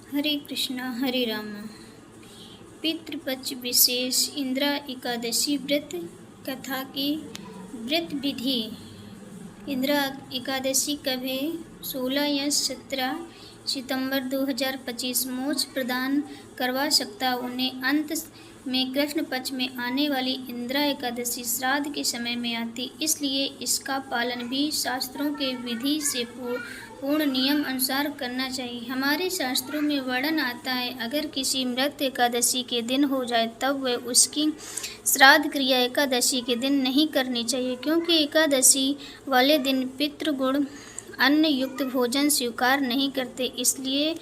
हरे कृष्णा हरे रामा। पितृपक्ष विशेष इंदिरा एकादशी व्रत कथा की व्रत विधि। इंदिरा एकादशी कब है? 16 या 17 सितंबर 2025 मोक्ष प्रदान करवा सकता। उन्हें अंत में कृष्ण पक्ष में आने वाली इंदिरा एकादशी श्राद्ध के समय में आती, इसलिए इसका पालन भी शास्त्रों के विधि से पूर्ण नियम अनुसार करना चाहिए। हमारे शास्त्रों में वर्णन आता है, अगर किसी मृत एकादशी के दिन हो जाए तब वह उसकी श्राद्ध क्रिया एकादशी के दिन नहीं करनी चाहिए, क्योंकि एकादशी वाले दिन पितृगुण अन्न युक्त भोजन स्वीकार नहीं करते। इसलिए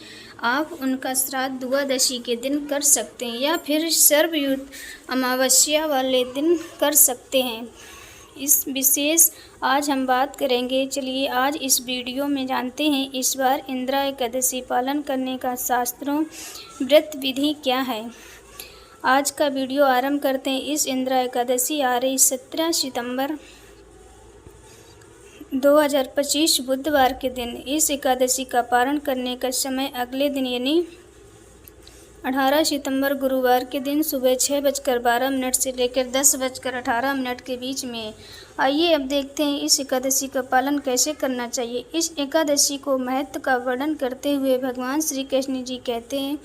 आप उनका श्राद्ध द्वादशी के दिन कर सकते हैं या फिर सर्वयुक्त अमावस्या वाले दिन कर सकते हैं। इस विशेष आज हम बात करेंगे। चलिए आज इस वीडियो में जानते हैं इस बार इंदिरा एकादशी पालन करने का शास्त्रों व्रत विधि क्या है। आज का वीडियो आरंभ करते हैं। इस इंदिरा एकादशी आ रही 17 सितंबर 2025 बुधवार के दिन। इस एकादशी का पारण करने का समय अगले दिन यानी 18 सितंबर गुरुवार के दिन सुबह 6:12 से लेकर 10:18 के बीच में। आइए अब देखते हैं इस एकादशी का पालन कैसे करना चाहिए। इस एकादशी को महत्व का वर्णन करते हुए भगवान श्री कृष्ण जी कहते हैं,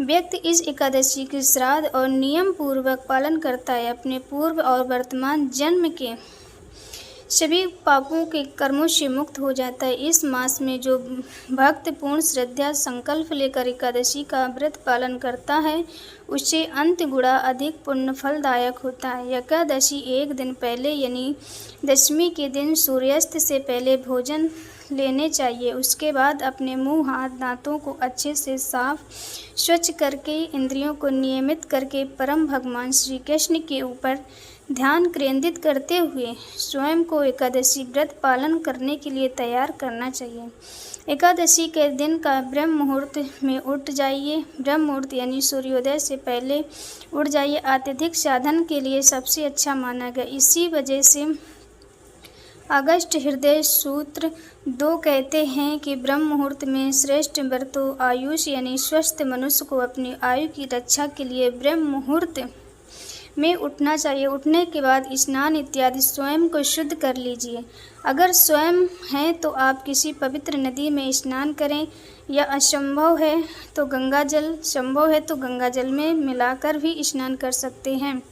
व्यक्ति इस एकादशी के श्राद्ध और नियम पूर्वक पालन करता है, अपने पूर्व और वर्तमान जन्म के सभी पापों के कर्मों से मुक्त हो जाता है। इस मास में जो भक्त पूर्ण श्रद्धा संकल्प लेकर एकादशी का व्रत पालन करता है, उससे अंत गुणा अधिक पुण्य फलदायक होता है। एकादशी एक दिन पहले यानी दशमी के दिन सूर्यास्त से पहले भोजन लेने चाहिए। उसके बाद अपने मुंह, हाथ, दांतों को अच्छे से साफ स्वच्छ करके इंद्रियों को नियमित करके परम भगवान श्री कृष्ण के ऊपर ध्यान केंद्रित करते हुए स्वयं को एकादशी व्रत पालन करने के लिए तैयार करना चाहिए। एकादशी के दिन का ब्रह्म मुहूर्त में उठ जाइए। ब्रह्म मुहूर्त यानी सूर्योदय से पहले उठ जाइए। अत्यधिक साधन के लिए सबसे अच्छा माना गया। इसी वजह से अगस्त हृदय सूत्र 2 कहते हैं कि ब्रह्म मुहूर्त में श्रेष्ठ व्रतों आयुष यानी स्वस्थ मनुष्य को अपनी आयु की रक्षा के लिए ब्रह्म मुहूर्त में उठना चाहिए। उठने के बाद स्नान इत्यादि स्वयं को शुद्ध कर लीजिए। अगर स्वयं है तो आप किसी पवित्र नदी में स्नान करें, या असंभव है तो गंगा जल में मिलाकर भी स्नान कर सकते हैं।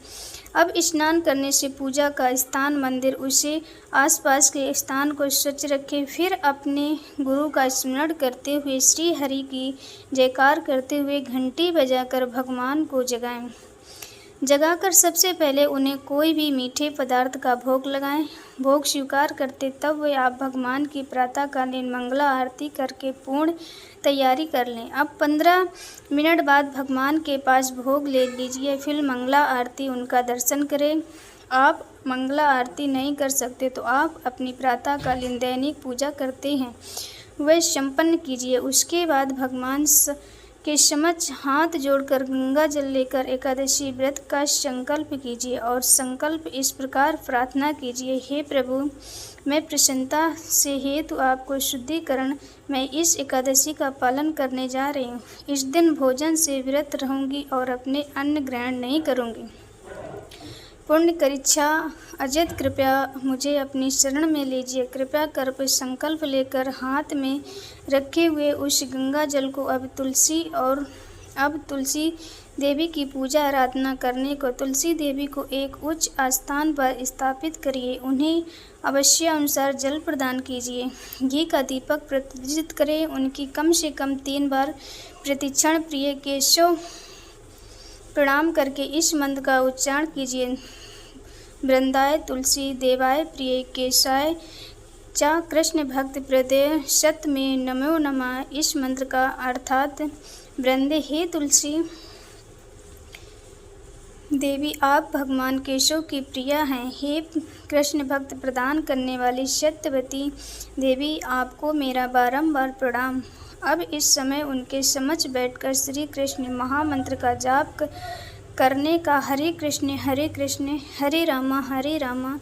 अब स्नान करने से पूजा का स्थान, मंदिर, उसे आसपास के स्थान को स्वच्छ रखें। फिर अपने गुरु का स्मरण करते हुए श्री हरि की जयकार करते हुए घंटी बजाकर भगवान को जगाकर सबसे पहले उन्हें कोई भी मीठे पदार्थ का भोग लगाएं। भोग स्वीकार करते तब वे आप भगवान की प्रातःकालीन मंगला आरती करके पूर्ण तैयारी कर लें। अब 15 मिनट बाद भगवान के पास भोग ले लीजिए, फिर मंगला आरती उनका दर्शन करें। आप मंगला आरती नहीं कर सकते तो आप अपनी प्रातःकालीन दैनिक पूजा करते हैं वह संपन्न कीजिए। उसके बाद भगवान के समक्ष हाथ जोड़कर गंगा जल लेकर एकादशी व्रत का संकल्प कीजिए और संकल्प इस प्रकार प्रार्थना कीजिए, हे प्रभु, मैं प्रसन्नता से हेतु आपको शुद्धिकरण मैं इस एकादशी का पालन करने जा रही हूँ। इस दिन भोजन से व्रत रहूँगी और अपने अन्न ग्रहण नहीं करूँगी। पुण्य करीक्षा अजित, कृपया मुझे अपनी शरण में लीजिए। कृपया कर संकल्प लेकर हाथ में रखे हुए उस गंगा जल को अब तुलसी देवी की पूजा आराधना करने को तुलसी देवी को एक उच्च स्थान पर स्थापित करिए। उन्हें आवश्यकतानुसार जल प्रदान कीजिए। घी का दीपक प्रज्वलित करें। उनकी कम से कम 3 बार प्रतिक्षण प्रिय केशव प्रणाम करके इस मंत्र का उच्चारण कीजिए, वृंदाय तुलसी देवाय प्रिय केशाय चा कृष्ण भक्त हृदय सत में नमो नमः। इस मंत्र का अर्थात वृंदे, हे तुलसी देवी, आप भगवान केशव की प्रिया हैं। हे कृष्ण भक्त प्रदान करने वाली सत्यवती देवी, आपको मेरा बारंबार प्रणाम। अब इस समय उनके समक्ष बैठकर श्री कृष्ण महामंत्र का जाप करने का, हरे कृष्ण हरे रामा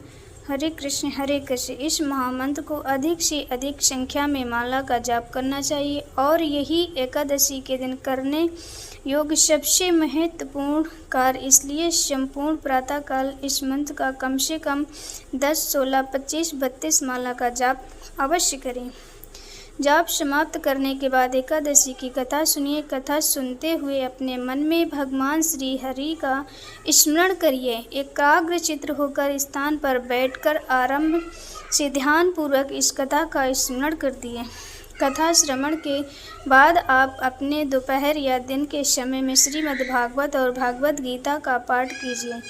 हरे कृष्ण इस महामंत्र को अधिक से अधिक संख्या में माला का जाप करना चाहिए और यही एकादशी के दिन करने योग्य सबसे महत्वपूर्ण कार्य, इसलिए संपूर्ण प्रातःकाल इस मंत्र का कम से कम 10, 16, 25, 32 माला का जाप अवश्य करें। जाप समाप्त करने के बाद एकादशी की कथा सुनिए। कथा सुनते हुए अपने मन में भगवान श्री हरि का स्मरण करिए। एकाग्र चित्त होकर स्थान पर बैठकर आरंभ से ध्यान पूर्वक इस कथा का स्मरण कर दिए। कथा श्रवण के बाद आप अपने दोपहर या दिन के समय में श्रीमद् भागवत और भागवत गीता का पाठ कीजिए।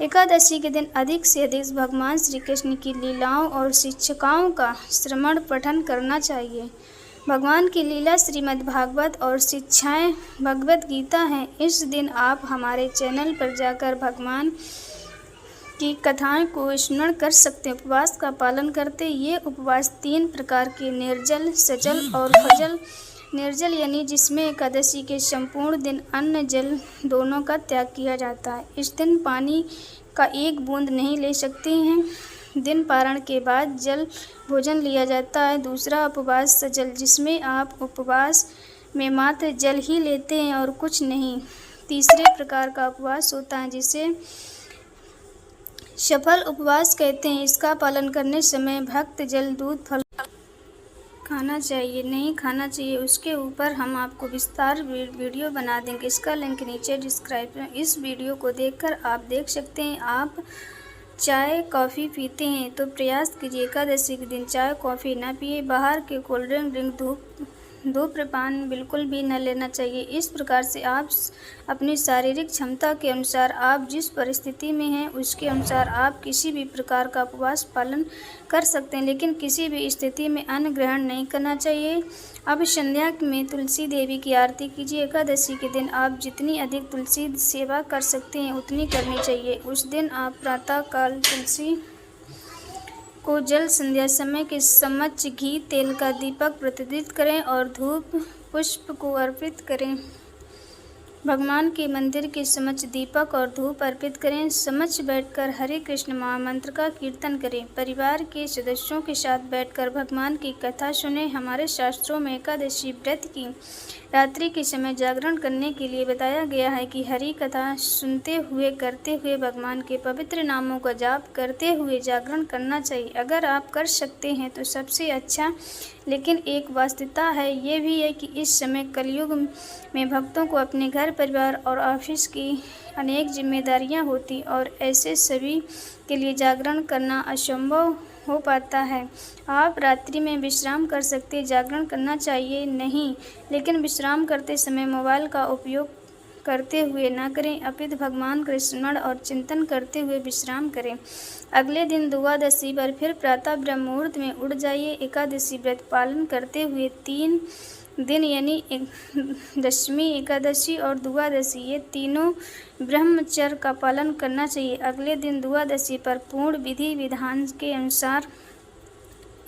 एकादशी के दिन अधिक से अधिक भगवान श्री कृष्ण की लीलाओं और शिक्षाओं का श्रवण पठन करना चाहिए। भगवान की लीला श्रीमद् भागवत और शिक्षाएं भगवत गीता हैं। इस दिन आप हमारे चैनल पर जाकर भगवान की कथाएं को स्मरण कर सकते हैं। उपवास का पालन करते ये उपवास 3 प्रकार के निर्जल, सजल और भजल। निर्जल यानी जिसमें एकादशी के संपूर्ण दिन अन्न जल दोनों का त्याग किया जाता है। इस दिन पानी का एक बूंद नहीं ले सकते हैं। दिन पारण के बाद जल भोजन लिया जाता है। दूसरा उपवास सजल, जिसमें आप उपवास में मात्र जल ही लेते हैं और कुछ नहीं। तीसरे प्रकार का उपवास होता है जिसे सफल उपवास कहते हैं। इसका पालन करने समय भक्त जल, दूध, फल खाना चाहिए नहीं खाना चाहिए, उसके ऊपर हम आपको विस्तार वीडियो बना देंगे। इसका लिंक नीचे डिस्क्राइब में। इस वीडियो को देखकर आप देख सकते हैं। आप चाय कॉफ़ी पीते हैं तो प्रयास कीजिए एकादशी के दिन चाय कॉफ़ी न पिए। बाहर के कोल्ड ड्रिंक, धूम्रपान बिल्कुल भी न लेना चाहिए। इस प्रकार से आप अपनी शारीरिक क्षमता के अनुसार, आप जिस परिस्थिति में हैं उसके अनुसार आप किसी भी प्रकार का उपवास पालन कर सकते हैं, लेकिन किसी भी स्थिति में अन्न ग्रहण नहीं करना चाहिए। अब संध्या में तुलसी देवी की आरती कीजिए। एकादशी के दिन आप जितनी अधिक तुलसी सेवा कर सकते हैं उतनी करनी चाहिए। उस दिन आप प्रातःकाल तुलसी को जल, संध्या समय के समक्ष घी तेल का दीपक प्रज्वलित करें और धूप पुष्प को अर्पित करें। भगवान के मंदिर के समक्ष दीपक और धूप अर्पित करें। समक्ष बैठकर हरे कृष्ण महामंत्र का कीर्तन करें। परिवार के सदस्यों के साथ बैठकर भगवान की कथा सुने। हमारे शास्त्रों में एकादशी व्रत की रात्रि के समय जागरण करने के लिए बताया गया है कि हरि कथा सुनते हुए, करते हुए, भगवान के पवित्र नामों का जाप करते हुए जागरण करना चाहिए। अगर आप कर सकते हैं तो सबसे अच्छा, लेकिन एक वास्तविकता है ये भी है कि इस समय कलयुग में भक्तों को अपने घर, परिवार और ऑफिस की अनेक जिम्मेदारियां होती और ऐसे सभी के लिए जागरण करना असंभव हो पाता है। आप रात्रि में विश्राम कर सकते, जागरण करना चाहिए नहीं, लेकिन विश्राम करते समय मोबाइल का उपयोग करते हुए ना करें, अपितु भगवान का स्मरण और चिंतन करते हुए विश्राम करें। अगले दिन द्वादशी पर फिर प्रातः ब्रह्म मुहूर्त में उठ जाइए। एकादशी व्रत पालन करते हुए 3 दिन यानी दशमी, एकादशी और द्वादशी, ये तीनों ब्रह्मचर्य का पालन करना चाहिए। अगले दिन द्वादशी पर पूर्ण विधि विधान के अनुसार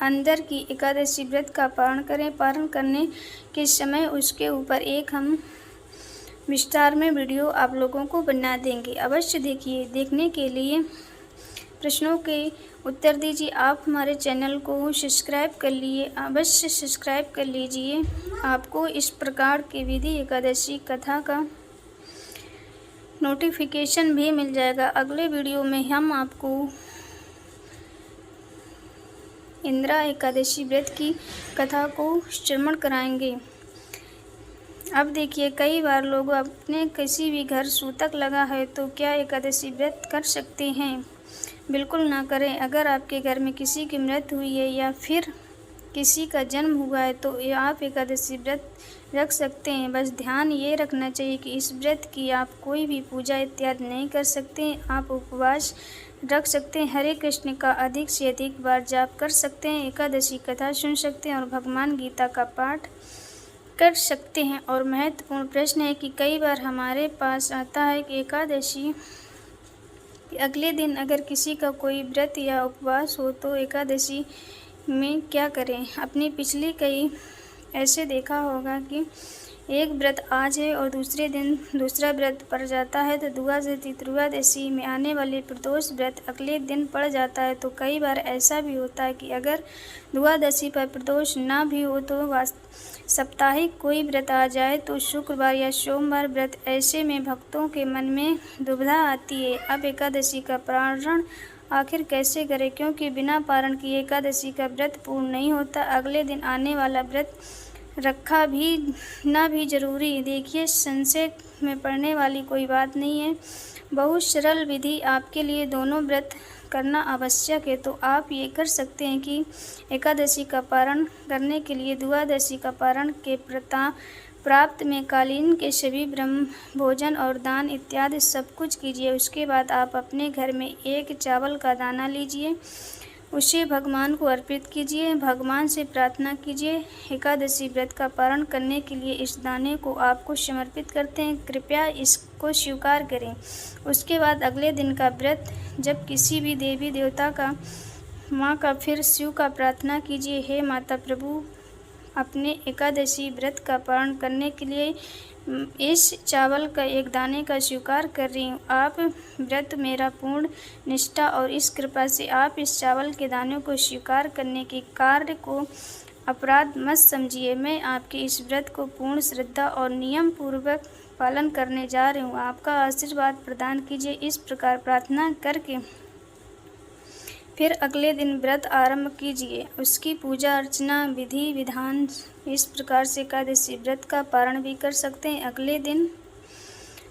अंदर की एकादशी व्रत का पारण करें। पारण करने के समय उसके ऊपर एक हम विस्तार में वीडियो आप लोगों को बना देंगे, अवश्य देखिए। देखने के लिए प्रश्नों के उत्तर दीजिए। आप हमारे चैनल को सब्सक्राइब कर लिए, अवश्य सब्सक्राइब कर लीजिए। आपको इस प्रकार के विधि एकादशी कथा का नोटिफिकेशन भी मिल जाएगा। अगले वीडियो में हम आपको इंदिरा एकादशी व्रत की कथा को श्रवण कराएंगे। अब देखिए, कई बार लोग अपने किसी भी घर सूतक लगा है तो क्या एकादशी व्रत कर सकते हैं? बिल्कुल ना करें। अगर आपके घर में किसी की मृत्यु हुई है या फिर किसी का जन्म हुआ है तो आप एकादशी व्रत रख सकते हैं। बस ध्यान ये रखना चाहिए कि इस व्रत की आप कोई भी पूजा इत्यादि नहीं कर सकते। आप उपवास रख सकते हैं, हरे कृष्ण का अधिक से अधिक बार जाप कर सकते हैं, एकादशी कथा सुन सकते हैं और भगवान गीता का पाठ कर सकते हैं। और महत्वपूर्ण प्रश्न है कि कई बार हमारे पास आता है कि एकादशी के अगले दिन अगर किसी का कोई व्रत या उपवास हो तो एकादशी में क्या करें? अपनी पिछली कई ऐसे देखा होगा कि एक व्रत आज है और दूसरे दिन दूसरा व्रत पड़ जाता है तो द्वादशी में आने वाले प्रदोष व्रत अगले दिन पड़ जाता है। तो कई बार ऐसा भी होता है कि अगर द्वादशी पर प्रदोष ना भी हो तो साप्ताहिक कोई व्रत आ जाए तो शुक्रवार या सोमवार व्रत, ऐसे में भक्तों के मन में दुविधा आती है अब एकादशी का पारण आखिर कैसे करें, क्योंकि बिना पारण की एकादशी का व्रत पूर्ण नहीं होता। अगले दिन आने वाला व्रत रखा भी जरूरी। देखिए, संशय में पड़ने वाली कोई बात नहीं है, बहुत सरल विधि आपके लिए दोनों व्रत करना आवश्यक है। तो आप ये कर सकते हैं कि एकादशी का पारण करने के लिए द्वादशी का पारण के प्राप्त में कालीन के सभी ब्रह्म भोजन और दान इत्यादि सब कुछ कीजिए। उसके बाद आप अपने घर में एक चावल का दाना लीजिए, उसे भगवान को अर्पित कीजिए, भगवान से प्रार्थना कीजिए। एकादशी व्रत का पारण करने के लिए इस दाने को आपको समर्पित करते हैं, कृपया इसको स्वीकार करें। उसके बाद अगले दिन का व्रत जब किसी भी देवी देवता का माँ का फिर शिव का प्रार्थना कीजिए, हे माता प्रभु, अपने एकादशी व्रत का पारण करने के लिए इस चावल का एक दाने का स्वीकार कर रही हूँ। आप व्रत मेरा पूर्ण निष्ठा और इस कृपा से आप इस चावल के दाने को स्वीकार करने के कार्य को अपराध मत समझिए। मैं आपके इस व्रत को पूर्ण श्रद्धा और नियम पूर्वक पालन करने जा रही हूँ, आपका आशीर्वाद प्रदान कीजिए। इस प्रकार प्रार्थना करके फिर अगले दिन व्रत आरंभ कीजिए, उसकी पूजा अर्चना विधि विधान इस प्रकार से एकादशी व्रत का पारण भी कर सकते हैं। अगले दिन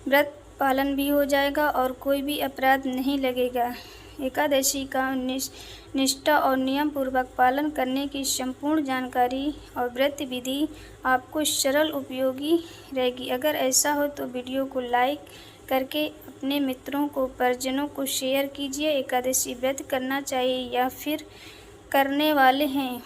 व्रत पालन भी हो जाएगा और कोई भी अपराध नहीं लगेगा। एकादशी का निष्ठा और नियम पूर्वक पालन करने की संपूर्ण जानकारी और व्रत विधि आपको सरल उपयोगी रहेगी। अगर ऐसा हो तो वीडियो को लाइक करके अपने मित्रों को परिजनों को शेयर कीजिए। एकादशी व्रत करना चाहिए या फिर करने वाले हैं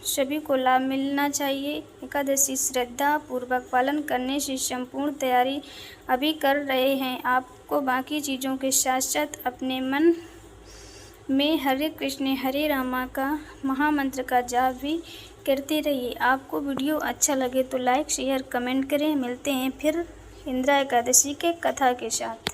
सभी को लाभ मिलना चाहिए। एकादशी श्रद्धा पूर्वक पालन करने से संपूर्ण तैयारी अभी कर रहे हैं। आपको बाकी चीज़ों के साथ साथ अपने मन में हरे कृष्ण हरे रामा का महामंत्र का जाप भी करते रहिए। आपको वीडियो अच्छा लगे तो लाइक शेयर कमेंट करें। मिलते हैं फिर इंदिरा एकादशी के कथा के साथ।